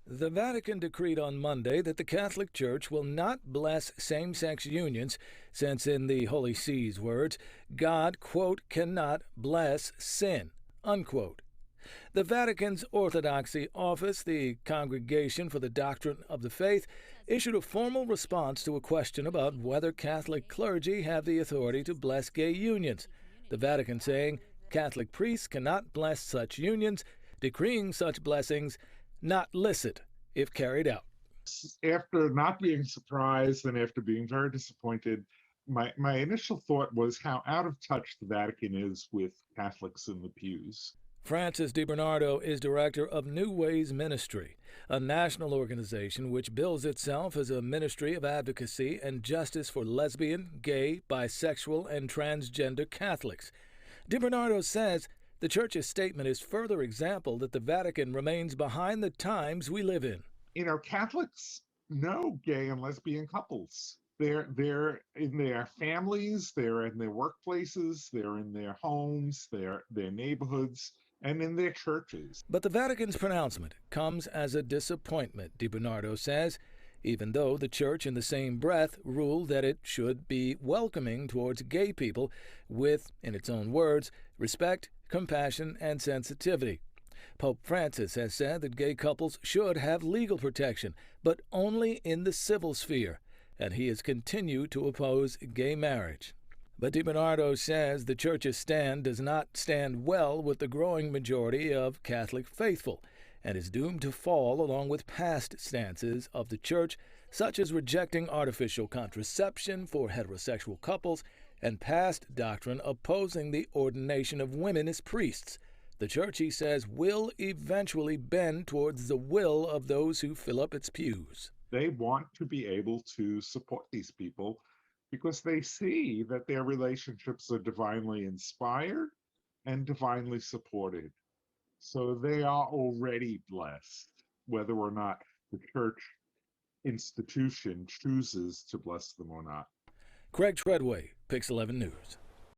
The Vatican decreed on Monday that the Catholic Church will not bless same-sex unions, since in the Holy See's words, God, quote, cannot bless sin, unquote. The Vatican's Orthodoxy Office, the Congregation for the Doctrine of the Faith, issued a formal response to a question about whether Catholic clergy have the authority to bless gay unions. The Vatican saying Catholic priests cannot bless such unions, decreeing such blessings not licit if carried out. After not being surprised and after being very disappointed, my initial thought was how out of touch the Vatican is with Catholics in the pews. Francis DiBernardo is director of New Ways Ministry, a national organization which bills itself as a ministry of advocacy and justice for lesbian, gay, bisexual, and transgender Catholics. DiBernardo says the Church's statement is further example that the Vatican remains behind the times we live in. Catholics know gay and lesbian couples. They're in their families, they're in their workplaces, they're in their homes, their neighborhoods, and in their churches. But the Vatican's pronouncement comes as a disappointment, DiBernardo says, even though the Church in the same breath ruled that it should be welcoming towards gay people with, in its own words, respect, compassion, and sensitivity. Pope Francis has said that gay couples should have legal protection, but only in the civil sphere, and he has continued to oppose gay marriage. But DiBernardo says the Church's stand does not stand well with the growing majority of Catholic faithful, and is doomed to fall along with past stances of the Church, such as rejecting artificial contraception for heterosexual couples and past doctrine opposing the ordination of women as priests. The Church, he says, will eventually bend towards the will of those who fill up its pews. They want to be able to support these people because they see that their relationships are divinely inspired and divinely supported. So they are already blessed, whether or not the church institution chooses to bless them or not. Craig Treadway, Pix 11 News.